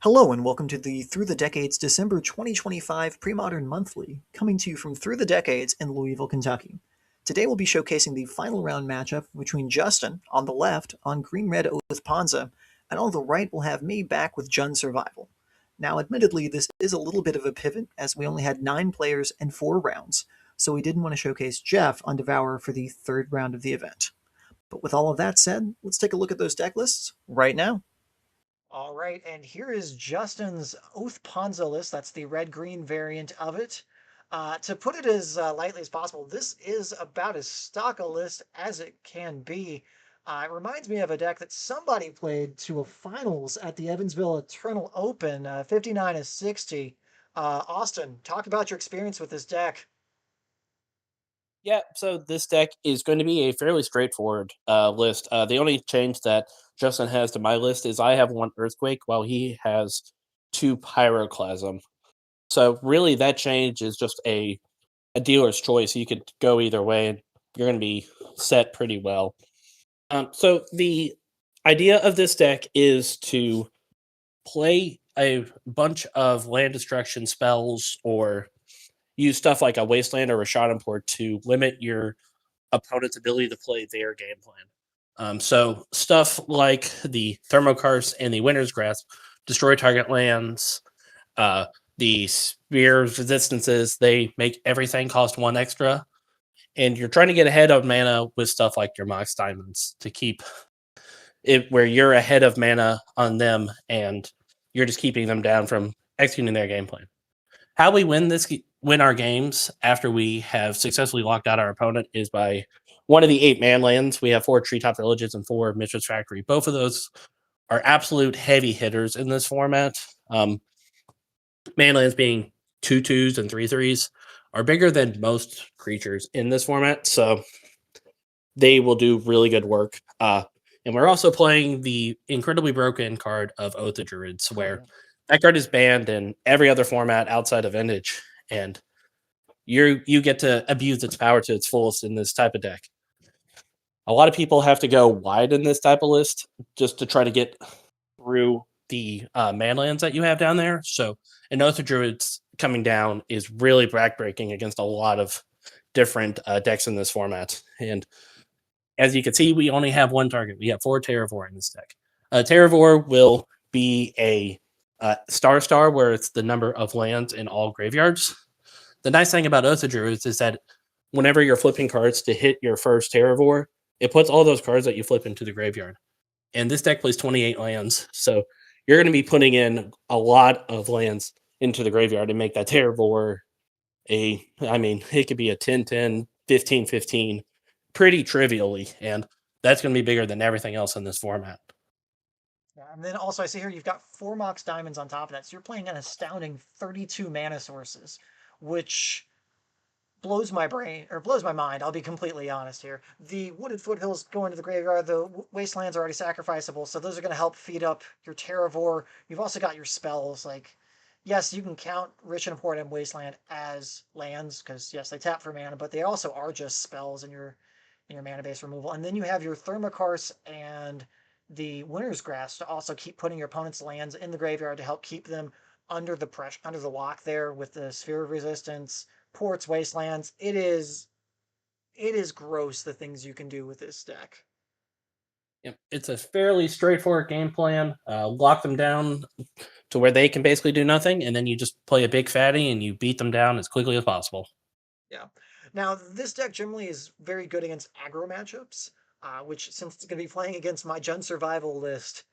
Hello and welcome to the Through the Decades December 2025 Premodern Monthly, coming to you from Through the Decades in Louisville, Kentucky. Today we'll be showcasing the final round matchup between Justin, on the left, on Green Red with Ponza, and on the right we'll have me back with Jun Survival. Now, admittedly, this is a little bit of a pivot, as we only had 9 players and 4 rounds, so we didn't want to showcase Jeff on Devourer for the third round of the event. But with all of that said, let's take a look at those deck lists right now. All right, and here is Justin's Oath Ponza list. That's the red-green variant of it. To put it as lightly as possible, this is about as stock a list as it can be. It reminds me of a deck that somebody played to a finals at the Evansville Eternal Open, 59-60. Austin, talk about your experience with this deck. Yeah, so this deck is going to be a fairly straightforward list. The only change that Justin has to my list is I have one Earthquake while he has two Pyroclasm. So really, that change is just a dealer's choice. You could go either way, and you're going to be set pretty well. So the idea of this deck is to play a bunch of land destruction spells or use stuff like a Wasteland or a Schadenport to limit your opponent's ability to play their game plan. So stuff like the Thermokarst and the Winter's Grasp destroy target lands. The Spear's resistances, they make everything cost 1 extra. And you're trying to get ahead of mana with stuff like your Mox Diamonds to keep it where you're ahead of mana on them and you're just keeping them down from executing their game plan. How we win our games after we have successfully locked out our opponent is by one of the 8 man lands. We have 4 Treetop Villages and 4 Mistress Factory. Both of those are absolute heavy hitters in this format. Man lands being 2/2s and 3/3s are bigger than most creatures in this format, so they will do really good work. And we're also playing the incredibly broken card of Oath of Druids, where that card is banned in every other format outside of Vintage, and you get to abuse its power to its fullest in this type of deck. A lot of people have to go wide in this type of list just to try to get through the manlands that you have down there. So an Oath of Druids coming down is really backbreaking against a lot of different decks in this format. And as you can see, we only have one target. We have 4 Terravore in this deck. Terravore will be a star, where it's the number of lands in all graveyards. The nice thing about Oath of Druids is that whenever you're flipping cards to hit your first Terravore, it puts all those cards that you flip into the graveyard. And this deck plays 28 lands, so you're going to be putting in a lot of lands into the graveyard to make that Terravore it could be a 10-10, 15-15, pretty trivially, and that's going to be bigger than everything else in this format. Yeah, and then also I see here you've got 4 Mox Diamonds on top of that, so you're playing an astounding 32 mana sources, which blows my brain, or blows my mind. I'll be completely honest here. The Wooded Foothills go into the graveyard. The Wastelands are already sacrificable, so those are going to help feed up your Terravore. You've also got your spells. Like, yes, you can count Rich and Important and Wasteland as lands, because yes, they tap for mana, but they also are just spells in your mana base removal. And then you have your Thermokarst and the Winter's Grasp to also keep putting your opponent's lands in the graveyard to help keep them under the pressure, under the lock there with the Sphere of Resistance, ports, wastelands. It is gross the things you can do with this deck. Yep. It's a fairly straightforward game plan. Lock them down to where they can basically do nothing, and then you just play a big fatty and you beat them down as quickly as possible. Yeah. Now this deck generally is very good against aggro matchups, which since it's going to be playing against my Jun Survival list,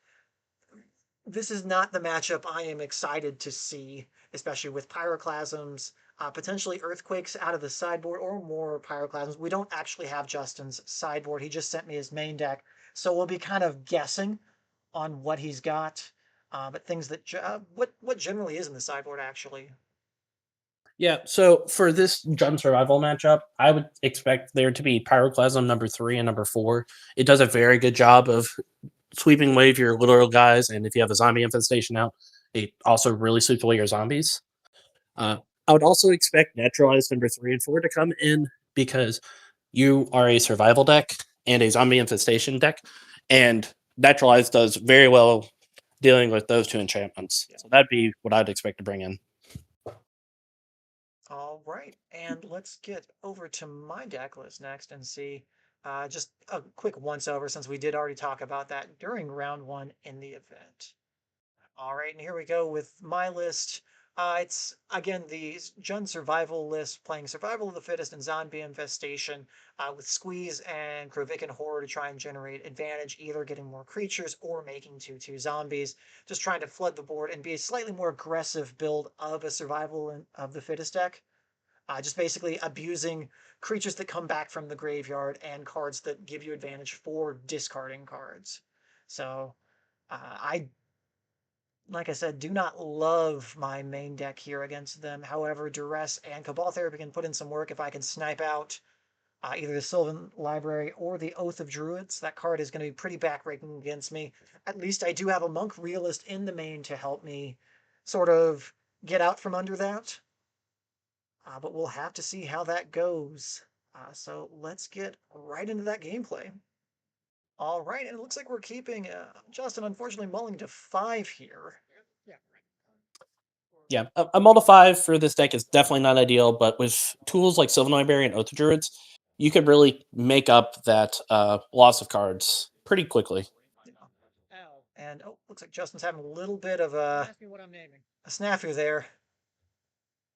this is not the matchup I am excited to see, especially with Pyroclasms, potentially Earthquakes out of the sideboard or more Pyroclasms. We don't actually have Justin's sideboard. He just sent me his main deck. So we'll be kind of guessing on what he's got. But things that, what generally is in the sideboard actually? Yeah, so for this Jun Survival matchup, I would expect there to be Pyroclasm number 3 and number 4. It does a very good job of sweeping away your literal guys, and if you have a zombie infestation out, it also really sweeps away your zombies. I would also expect Naturalized number 3 and 4 to come in because you are a survival deck and a zombie infestation deck, and Naturalized does very well dealing with those two enchantments. So that'd be what I'd expect to bring in. All right, and let's get over to my deck list next and see just a quick once over since we did already talk about that during round one in the event. All right, and here we go with my list. It's again the Jund survival list, playing Survival of the Fittest and Zombie Infestation with Squeeze and Krovikan Horror to try and generate advantage, either getting more creatures or making 2/2 zombies. Just trying to flood the board and be a slightly more aggressive build of a Survival of the Fittest deck. Just basically abusing creatures that come back from the graveyard and cards that give you advantage for discarding cards. So I like I said, do not love my main deck here against them. However, Duress and Cabal Therapy can put in some work if I can snipe out either the Sylvan Library or the Oath of Druids. That card is going to be pretty backbreaking against me. At least I do have a Monk Realist in the main to help me sort of get out from under that. But we'll have to see how that goes. So let's get right into that gameplay. All right, and it looks like we're keeping Justin, unfortunately, mulling to 5 here. Yeah, a Multi 5 for this deck is definitely not ideal, but with tools like Sylvan Library and Oath of Druids, you could really make up that loss of cards pretty quickly. And looks like Justin's having a little bit of a snafu there.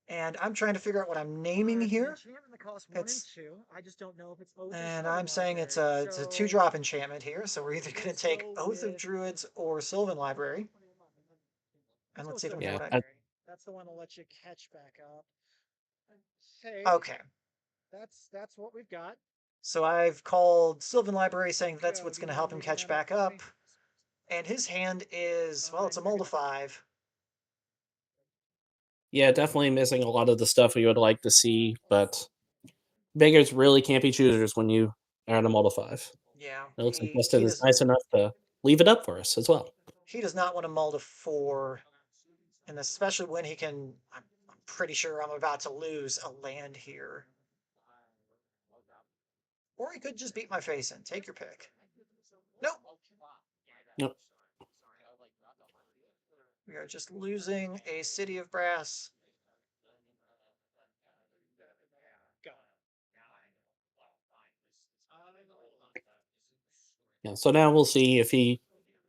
And I'm trying to figure out what I'm naming here. And I'm saying it's a 2-drop enchantment here, so we're either going to take Oath of Druids or Sylvan Library. And let's see if we can get what That's the one that lets you catch back up. Okay. That's what we've got. So I've called Sylvan Library, saying that's what's going to help him catch back up. And his hand is, well, it's a mull to 5. Yeah, definitely missing a lot of the stuff we would like to see, but beggars really can't be choosers when you are at a Multi 5. Yeah. It looks like Justin is nice enough to leave it up for us as well. He does not want to mull to 4, and especially when he can. I'm pretty sure I'm about to lose a land here. Or he could just beat my face in. Take your pick. Nope. Nope. We are just losing a City of Brass. Yeah, so now we'll see if he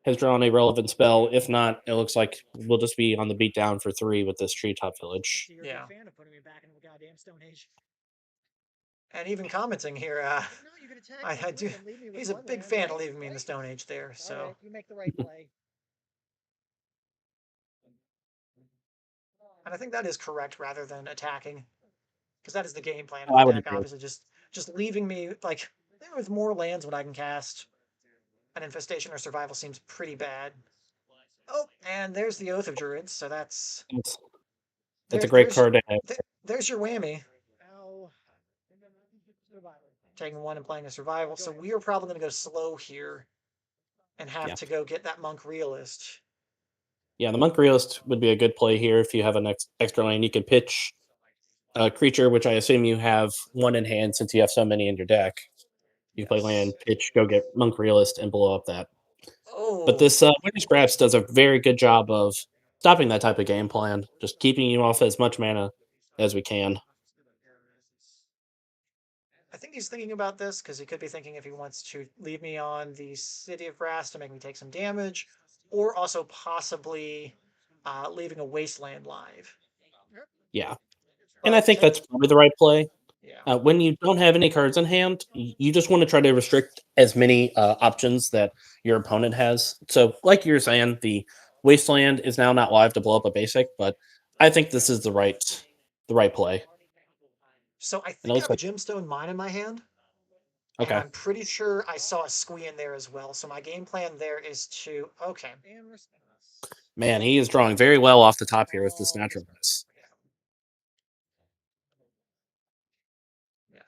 has drawn a relevant spell. If not, it looks like we'll just be on the beat down for 3 with this Treetop Village. Yeah. And even commenting here, I do. He's a big fan of leaving me in the Stone Age there. So you make the right play. And I think that is correct rather than attacking, because that is the game plan I of the would deck. agree. Obviously, just leaving me like with more lands when I can cast an Infestation or Survival seems pretty bad. Oh, and there's the Oath of Druids, so that's That's a great card to have. There's your whammy. Taking 1 and playing a Survival, so we are probably going to go slow here and have to go get that Monk Realist. Yeah, the Monk Realist would be a good play here if you have an extra lane. You can pitch a creature, which I assume you have 1 in hand since you have so many in your deck. You play land, pitch, go get Monk Realist, and blow up that. But this Winter Scraps does a very good job of stopping that type of game plan, just keeping you off as much mana as we can. I think he's thinking about this because he could be thinking if he wants to leave me on the City of Brass to make me take some damage, or also possibly leaving a Wasteland live. Yeah. And I think that's probably the right play. Yeah. When you don't have any cards in hand, you just want to try to restrict as many options that your opponent has. So, like you're saying, the Wasteland is now not live to blow up a basic, but I think this is the right play. So I think I have a Gemstone Mine in my hand. Okay. And I'm pretty sure I saw a Squee in there as well. So my game plan there is to Man, he is drawing very well off the top here with this Naturalness.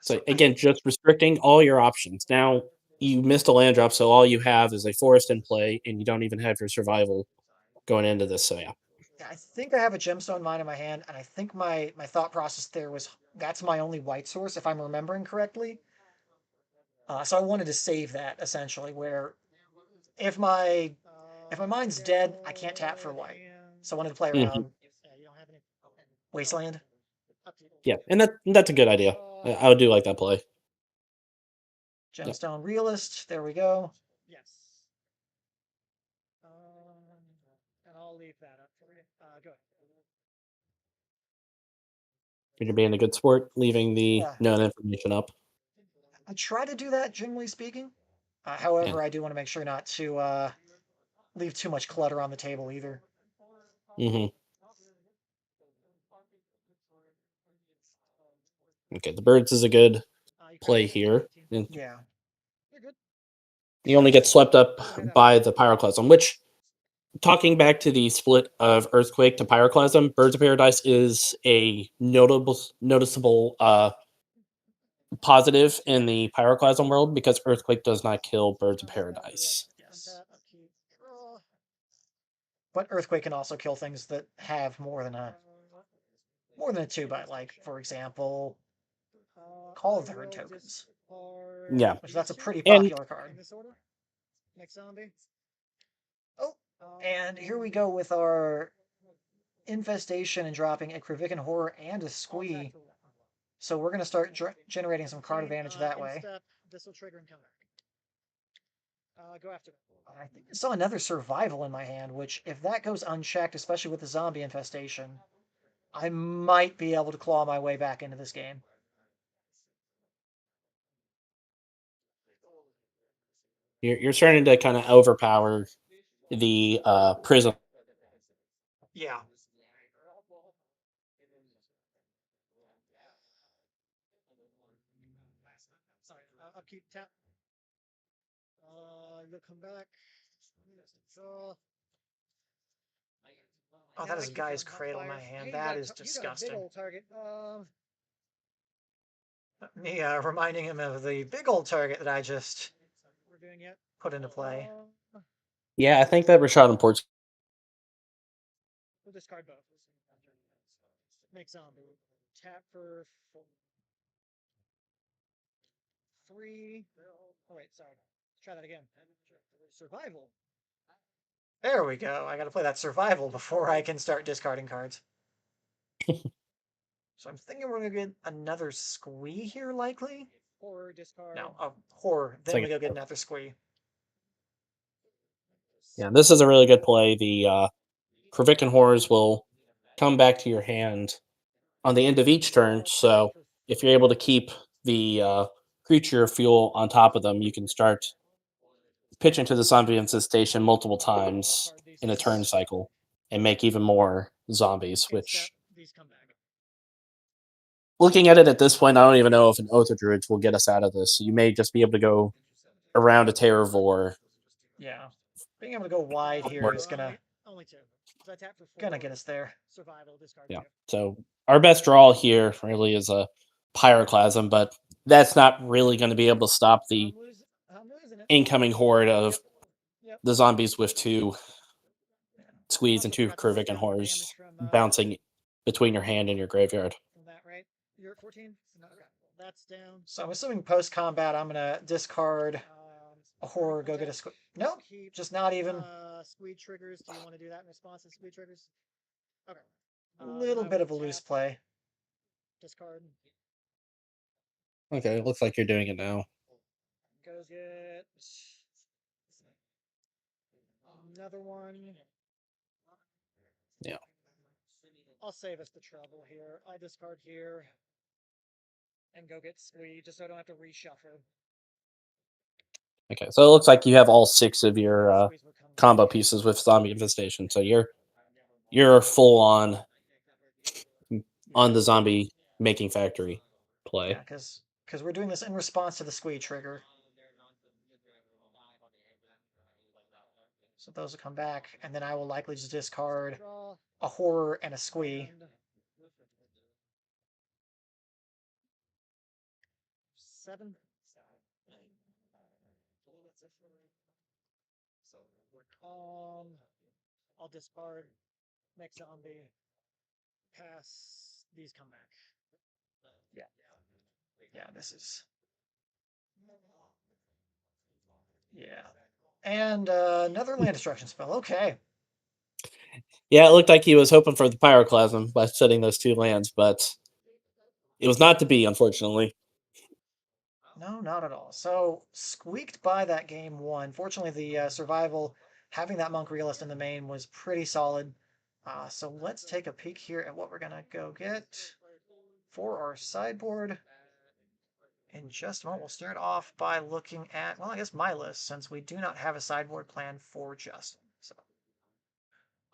So again, just restricting all your options. Now you missed a land drop, so all you have is a forest in play, and you don't even have your survival going into this. So yeah. I think I have a Gemstone Mine in my hand, and I think my thought process there was that's my only white source, if I'm remembering correctly. So I wanted to save that essentially, where if my If my mind's dead, I can't tap for white. So I wanted to play Mhm. around Yeah, you don't have any. Wasteland. Up to you. Yeah, and that's a good idea. I would do like that play. Yep. Gemstone Realist. There we go. Yes. And I'll leave that up for you. Go ahead. You're being a good sport, leaving the Yeah. known information up. I try to do that, generally speaking. Yeah. However, I do want to make sure not to leave too much clutter on the table either. hmm Okay, the birds is a good You play cracked here. 18. And Yeah. You're good. you only get swept up Go ahead, by the Pyroclasm, which, talking back to the split of Earthquake to Pyroclasm, Birds of Paradise is a noticeable positive in the Pyroclasm world because Earthquake does not kill Birds of Paradise. Yes. But Earthquake can also kill things that have more than a 2-bite, like, for example, Call of the Herd tokens. Yeah. Which that's a pretty And popular card. In this order. Next zombie. Oh, and here we go with our Infestation and dropping a Kravikan Horror and a Squee. So we're going to start generating some card advantage that way. This will trigger and come back. Go after it. I think I saw another Survival in my hand, which, if that goes unchecked, especially with the Zombie Infestation, I might be able to claw my way back into this game. you're starting to kind of overpower the Prism. Yeah. Sorry, upkeep tap. You'll come back. Draw. Oh, that is Guy's Cradle in my hand. That is disgusting. You got a big old target. Me reminding him of the big old target that I just We're doing it. put into play. Yeah, I think that Rashad and Ports. We'll discard both. Make zombie. Tap for 3. Oh wait, sorry. Let's try that again. Survival. There we go. I got to play that Survival before I can start discarding cards. So I'm thinking we're going to get another Squee here, likely? Horror discard. No, a Horror. Then Second. we go get another Squee. Yeah, this is a really good play. The Kravikan Horrors will come back to your hand on the end of each turn. So if you're able to keep the creature fuel on top of them, you can start pitching to the zombie infestation multiple times in a turn cycle and make even more zombies, which, These come back. looking at it at this point, I don't even know if an Oath of Druids will get us out of this. You may just be able to go around a Terravore. Yeah. Being able to go wide here is going to Only 2. So I tap for 4. gonna get us there. Survival discard. Yeah. 2. So our best draw here really is a Pyroclasm, but that's not really going to be able to stop the I'm losing it. incoming horde of Yep. the zombies with 2 Squeeze and 2 Forgot to Kravikan discount Horrors damage from, bouncing between your hand and your graveyard. From that, right? You're at 14? No, okay. That's down. So I'm assuming post-combat I'm going to discard a Horror, go get a Squee. Nope, Keep, just not even. Squee triggers. Do you want to do that in response to Squee triggers? Okay. A little bit of a loose play. Discard. Okay, it looks like you're doing it now. Goes get another one. Yeah. I'll save us the trouble here. I discard here and go get Squee just so I don't have to reshuffle. Okay, so it looks like you have all 6 of your combo pieces with Zombie Infestation. So you're full on the zombie making factory play. Yeah, because we're doing this in response to the Squee trigger. So those will come back, and then I will likely just discard a Horror and a Squee. 7. I'll discard. Make zombie. Pass. These come back. Yeah. Yeah, this is. Yeah. And another land destruction spell. Okay. Yeah, it looked like he was hoping for the pyroclasm by setting those 2 lands, but it was not to be, unfortunately. No, not at all. So squeaked by that game one. Fortunately, the survival having that monk realist in the main was pretty solid. So let's take a peek here at what we're gonna go get for our sideboard. In just a moment, we'll start off by looking at, well, I guess my list, since we do not have a sideboard plan for Justin. So,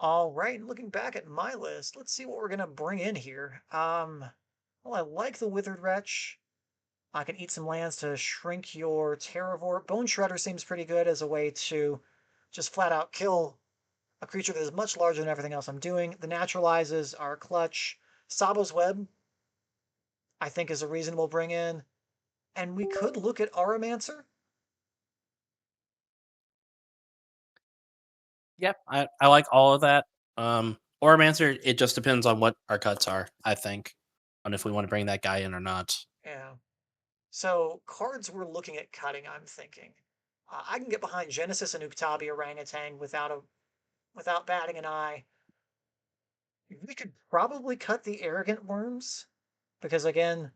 all right, looking back at my list, let's see what we're gonna bring in here. Well, I like the Withered Wretch. I can eat some lands to shrink your Terravore. Bone Shredder seems pretty good as a way to just flat out kill a creature that is much larger than everything else I'm doing. The Naturalizes are clutch. Sabo's Web, I think, is a reasonable bring in. And we could look at Aromancer. Yep, I like all of that. Oromancer, it just depends on what our cuts are, I think, on if we want to bring that guy in or not. Yeah. So cards we're looking at cutting, I'm thinking. I can get behind Genesis and Uktabi Orangutan without batting an eye. We could probably cut the Arrogant Worms because again,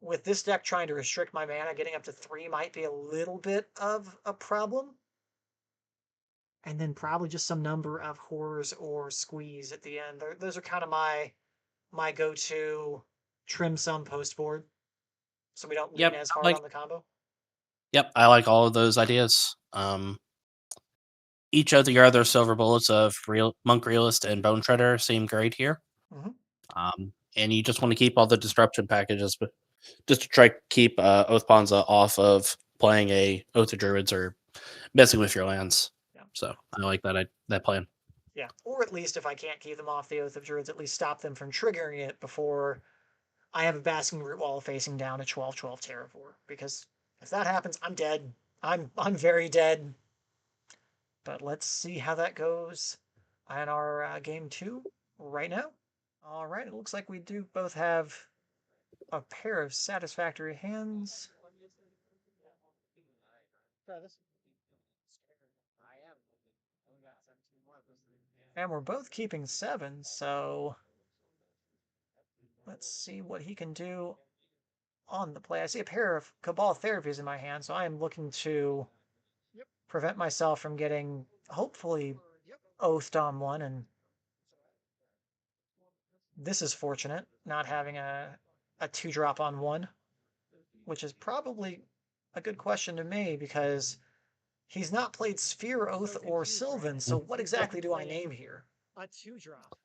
with this deck trying to restrict my mana, getting up to 3 might be a little bit of a problem. And then probably just some number of horrors or squeeze at the end. Those are kind of my go-to trim some post board, so we don't lean Yep, as hard on the combo. I like all of those ideas. Each of the other silver bullets of Monk Realist and Bone Shredder seem great here. Mm-hmm. And you just want to keep all the disruption packages, but just to try to keep Oath Ponza off of playing a Oath of Druids or messing with your lands. Yeah. So I like that plan. Yeah, or at least if I can't keep them off the Oath of Druids, at least stop them from triggering it before I have a Basking Root Wall facing down a 12/12 Terravore. Because if that happens, I'm dead. I'm very dead. But let's see how that goes in our game 2 right now. All right, it looks like we do both have a pair of satisfactory hands. And we're both keeping 7, so let's see what he can do on the play. I see a pair of Cabal Therapies in my hand, so I am looking to prevent myself from getting, hopefully, oathed on one. And this is fortunate, not having a 2-drop on one, which is probably a good question to me because he's not played Sphere Oath or Sylvan, so what exactly do I name here? A 2-drop.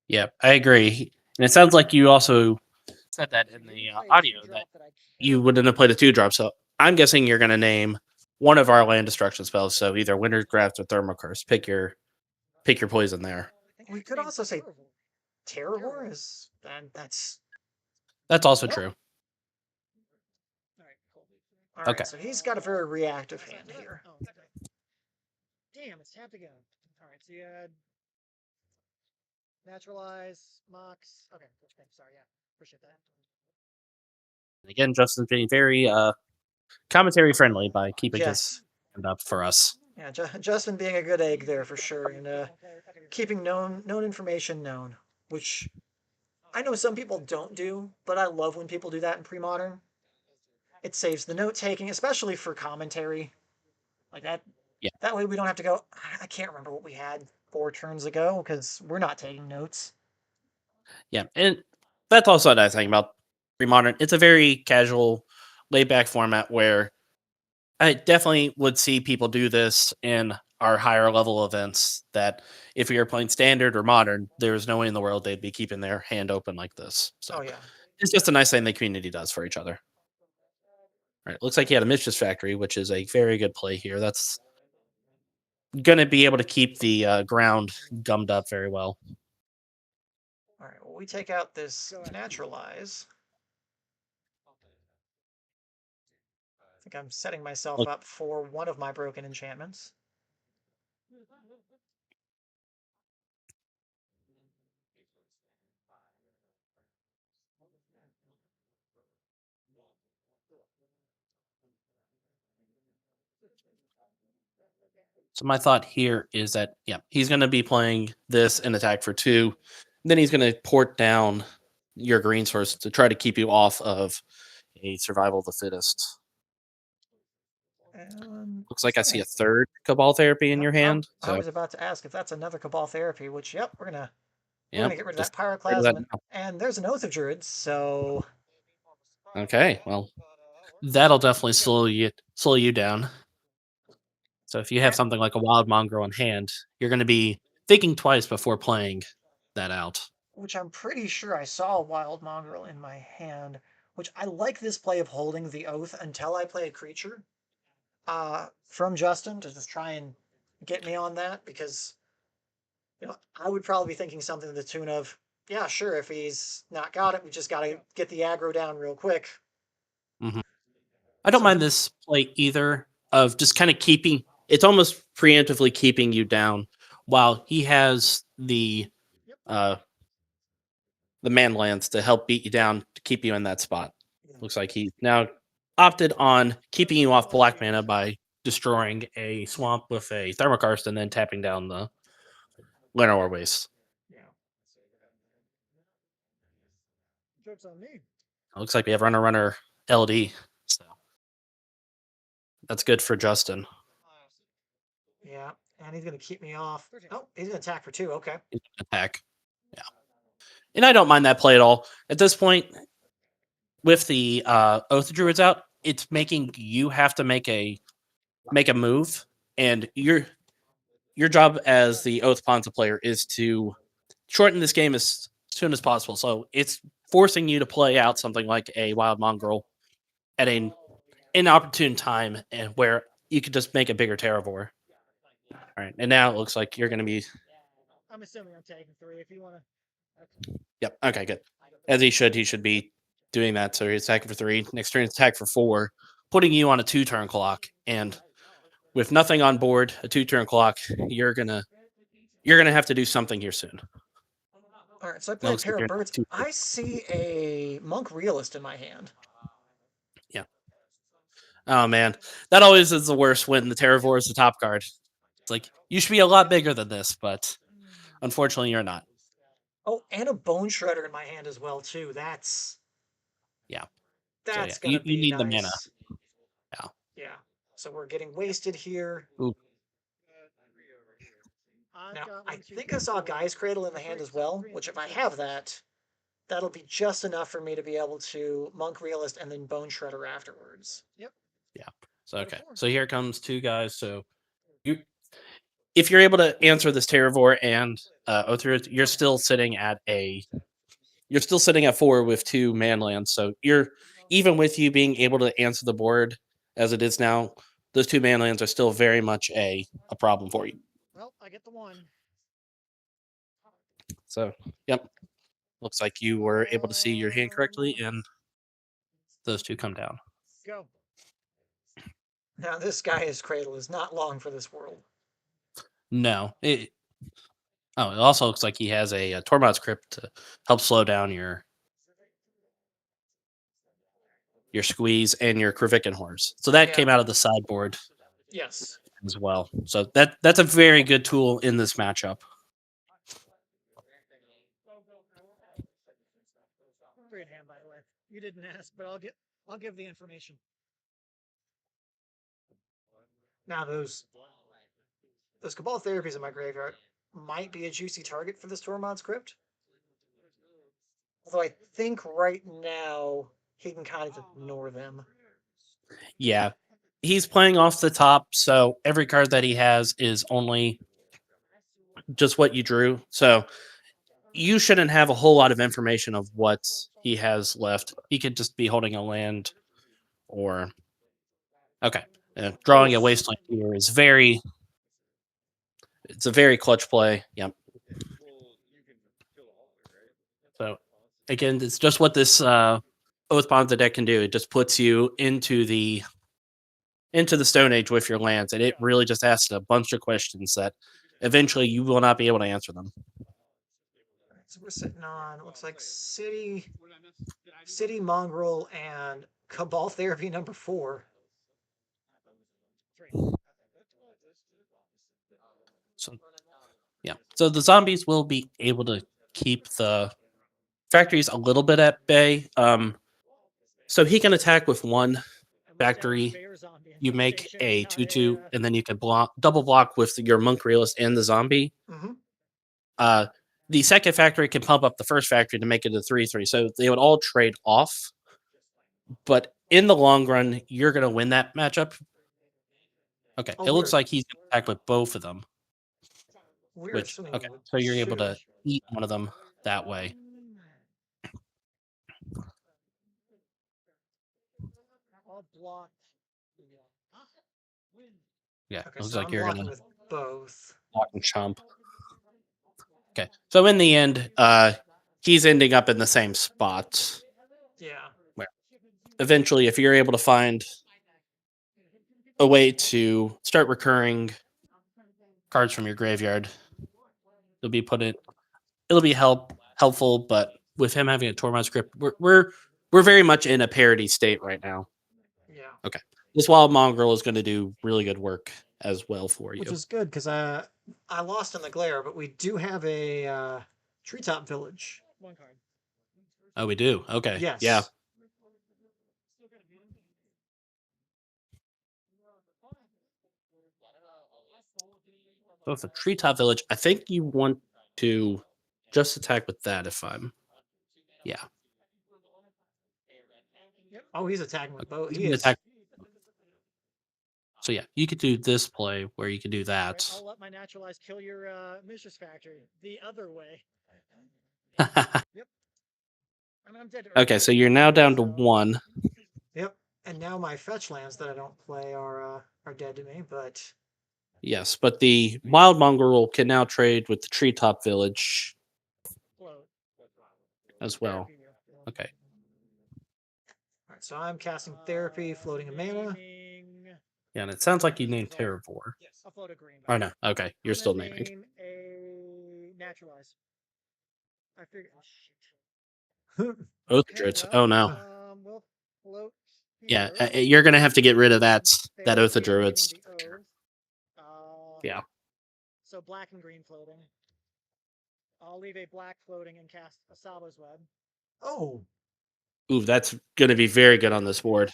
Yeah, I agree. And it sounds like you also said that in the audio that you wouldn't have played a 2-drop. So I'm guessing you're going to name one of our land destruction spells. So either Winter's Grasp or Thermal Curse. Pick your poison there. We could also say Terravore is, and That's also true. all right. Okay. So he's got a very reactive hand here. Damn, it's tapped again. All right, so you had Naturalize, Mox. Okay, sorry, yeah, appreciate that. Again, Justin's being very commentary friendly by keeping his Yes. hand up for us. Yeah, Justin being a good egg there for sure, and keeping known information known, which I know some people don't do, but I love when people do that in Premodern. It saves the note taking, especially for commentary, like that. Yeah. That way we don't have to go. I can't remember what we had 4 turns ago because we're not taking notes. Yeah, and that's also another thing about Premodern. It's a very casual, laid back format where I definitely would see people do this in our higher level events. That if we were playing standard or modern, there's no way in the world they'd be keeping their hand open like this. So Oh yeah. it's just a nice thing the community does for each other. All right, looks like he had a Mistress Factory, which is a very good play here. That's going to be able to keep the ground gummed up very well. All right. Well, we take out this Naturalize. I think I'm setting myself up for one of my broken enchantments. So my thought here is that he's going to be playing this and attack for 2. Then he's going to port down your green source to try to keep you off of a survival of the fittest. Looks like I see a third Cabal Therapy in your hand. I was about to ask if that's another Cabal Therapy, which, yep, we're gonna get rid of that Get rid of that Pyroclasm. now. And there's an Oath of Druids, so Okay, well, that'll definitely slow you down. So if you have something like a Wild Mongrel in hand, you're going to be thinking twice before playing that out. which I'm pretty sure I saw a Wild Mongrel in my hand, which I like this play of holding the Oath until I play a creature from Justin to just try and get me on that, because I would probably be thinking something to the tune of, yeah, sure, if he's not got it, we just got to get the aggro down real quick. Mm-hmm. I don't mind this play either, of just kind of keeping, it's almost preemptively keeping you down while he has the man lands to help beat you down to keep you in that spot. Looks like he now opted on keeping you off black mana by destroying a swamp with a Thermokarst and then tapping down the Llanowar Waste. Joke's on me. Looks like we have runner LD. So that's good for Justin. Yeah, and he's going to keep me off. Oh, he's going to attack for 2. Okay. Attack. Yeah. And I don't mind that play at all. At this point, with the Oath of Druids out, it's making you have to make a move, and your job as the Oath Ponza player is to shorten this game as soon as possible. So it's forcing you to play out something like a Wild Mongrel at an inopportune time, and where you could just make a bigger Terravore. All right, and now it looks like you're going to be. I'm assuming I'm taking 3 if you want to. Yep. Okay. Good. As he should be doing that. So he's attacking for 3. Next turn, attack for 4, putting you on a 2-turn clock. And with nothing on board, a 2-turn clock, you're gonna have to do something here soon. All right, so I play a pair of birds. I see a Monk Realist in my hand. Yeah. Oh man, that always is the worst when the Terravore is the top card. It's like, you should be a lot bigger than this, but unfortunately you're not. Oh, and a Bone Shredder in my hand as well too. That's gonna be you need nice. the mana. Yeah. So we're getting wasted here. Ooh. Now, I think I saw Guy's Cradle in the hand as well, which if I have that, that'll be just enough for me to be able to Monk Realist and then Bone Shredder afterwards. Yep. Yeah. So okay. So here comes 2 guys. So if you're able to answer this Terravore and Othra, you're still sitting at 4 with 2 man lands. So you're, even with you being able to answer the board as it is now, those 2 man lands are still very much a problem for you. Well, I get the 1. So, yep. Looks like you were able to see your hand correctly, and those 2 come down. Go. Now, this Guy's Cradle is not long for this world. No. It also looks like he has a Tormod's Crypt to help slow down your squeeze and your Kravikan Horse. So that came out of the sideboard. Yes. As well. So that's a very good tool in this matchup. Great hand, by the way. You didn't ask, but I'll give the information. Now those Cabal Therapies in my graveyard might be a juicy target for this Tormod's Crypt. Although I think right now he can kind of ignore them. Yeah. He's playing off the top, so every card that he has is only just what you drew. So you shouldn't have a whole lot of information of what he has left. He could just be holding a land or... Okay. Drawing a Wasteland here is it's a very clutch play. Yep. So again, it's just what this Oath Ponza deck can do. It just puts you into the Stone Age with your lands, and it really just asks a bunch of questions that eventually you will not be able to answer them. So we're sitting on, it looks like City Mongrel and Cabal Therapy number 4. So, yeah. So the zombies will be able to keep the factories a little bit at bay. So he can attack with one At least that was factory. Bear Zombie You make Infestation, a not 2/2, and then you can double block with your monk realist and the zombie. Mm-hmm. The second factory can pump up the first factory to make it a 3/3. So they would all trade off. But in the long run, you're going to win that matchup. Okay, Oh, it looks weird. like he's going to attack with both of them. Weird. Okay, so you're able to eat one of them that way. all blocked. Yeah, Okay, it looks so like I'm you're going blocking to with both. block and chump. Okay, so in the end, he's ending up in the same spot. Yeah. Where eventually, if you're able to find a way to start recurring cards from your graveyard, it'll be helpful. But with him having a Tormod script, we're very much in a parity state right now. Yeah. Okay, this Wild Mongrel is going to do really good work as well for you. Which is good because I lost in the glare, but we do have a treetop village. One card. Oh, we do. Okay. Yes. Yeah. So it's a treetop village. I think you want to just attack with that. Yeah. Yep. Oh, he's attacking with both. He's He gonna is. attack. So yeah, you could do this play where you could do Right, that. I'll let my naturalized kill your Mistress Factory the other way. Yep. I mean, I'm dead to Okay, so you're now down to 1. Yep. And now my fetch lands that I don't play are dead to me, but Yes, but the Wild Mongrel can now trade with the treetop village Float. as well. Therapy. Okay. all right, so I'm casting therapy, floating a mana. Naming- Yeah, and it sounds like you named Terravore. I'll float a green. Oh no. Okay, you're I'm still gonna naming. name a naturalize. I figured. Oath Okay, Druids. well, Oh no. We'll float. Yeah, here. you're gonna have to get rid of that Oath of Therapy, naming Druids. the oath. Yeah. So black and green floating. I'll leave a black floating and cast a Sabo's Web. Oh, Ooh, that's gonna be very good on this board.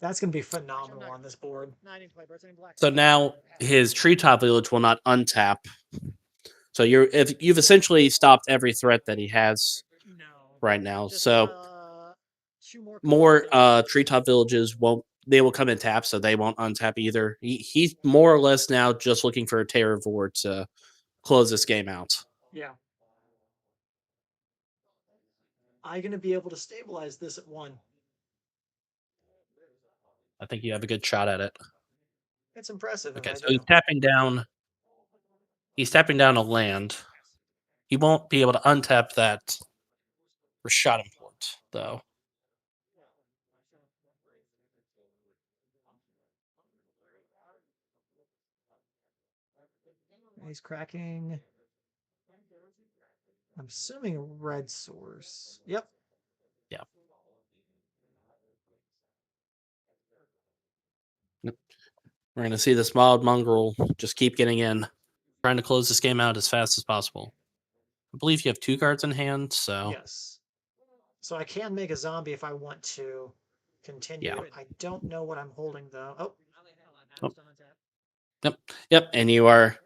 that's gonna be phenomenal on this board. No, I didn't play birds. I didn't black. So now his treetop village will not untap. So you've essentially stopped every threat that he has No. right now. Just, So two more colors. treetop villages will come in tap, so they won't untap either. He's more or less now just looking for a Terravore to close this game out. Yeah. I'm gonna be able to stabilize this at 1. I think you have a good shot at it. It's impressive. Okay, If I so do. he's tapping down. He's tapping down a land. He won't be able to untap that Rashad Import, though. He's cracking. I'm assuming a red source. Yep. Yeah. We're going to see this Wild Mongrel just keep getting in, trying to close this game out as fast as possible. I believe you have 2 cards in hand, so Yes. So I can make a zombie if I want to continue. Yeah. I don't know what I'm holding though. Oh. Yep, and you are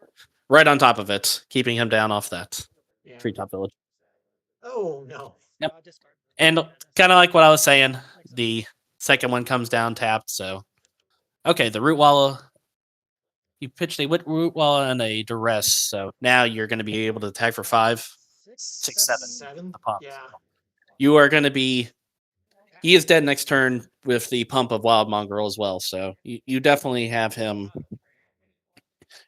right on top of it, keeping him down off that Yeah. treetop village. Oh no. Yep. And kind of like what I was saying, the second one comes down tapped. So, okay, the root walla. You pitched a root walla and a duress, so now you're going to be able to attack for 5, 6, 7. 7. The pump. Yeah. You are going to be. He is dead next turn with the pump of Wild Mongrel as well. So you definitely have him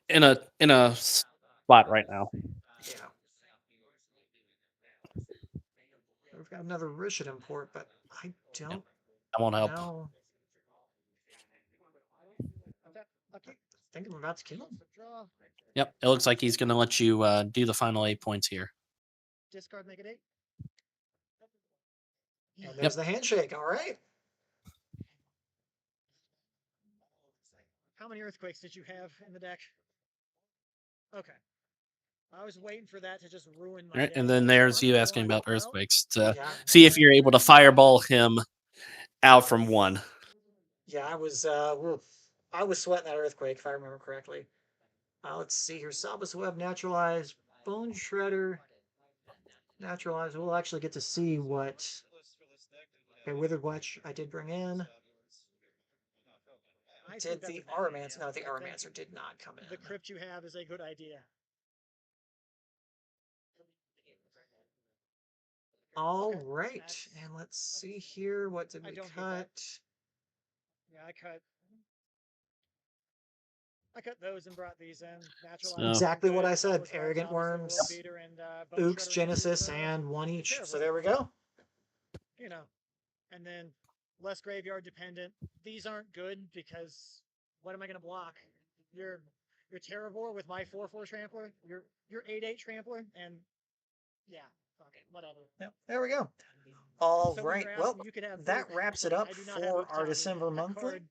in a spot right now. Yeah. We've got another Rishid import, but I don't That won't help. know. I think I'm about to kill him. Yep, it looks like he's going to let you do the final 8 points here. Discard, make it 8. And there's the handshake. All right. How many earthquakes did you have in the deck? Okay. I was waiting for that to just ruin my Right, day. and then Like, there's you turn asking one, about well, earthquakes to Yeah. see if you're able to fireball him out from one. Yeah, I was sweating that earthquake if I remember correctly. Let's see here. Salvus Web, Naturalized, Bone Shredder, Naturalized. We'll actually get to see what. Okay, Withered Witch I did bring in. I Did think that's the a bad Auramancer? idea. No, the I think Auramancer did not come in. the crypt you have is a good idea. All Okay, right, that's- and let's see here. What did I we don't get that. cut? Yeah, I cut those and brought these in. Naturalized. So- Exactly what I good, said. Salvus Web, Arrogant Zombie Soul, Worms, World Beater, and Bone Ooks, Shredder into Genesis, the, and one each. Terrible. So there we go. You know, and then less graveyard dependent. These aren't good because what am I going to block? Your Terravore with my 4/4 Trampler, your 8/8 Trampler, and yeah, okay, whatever. Yep, there we go. All So when right. you're Well, asking, you could have that Book. wraps it up I do not have for Book our Tommy. December monthly.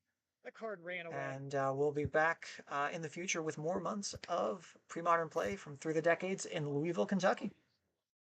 That card ran away. And we'll be back in the future with more months of pre-modern play from through the decades in Louisville, Kentucky.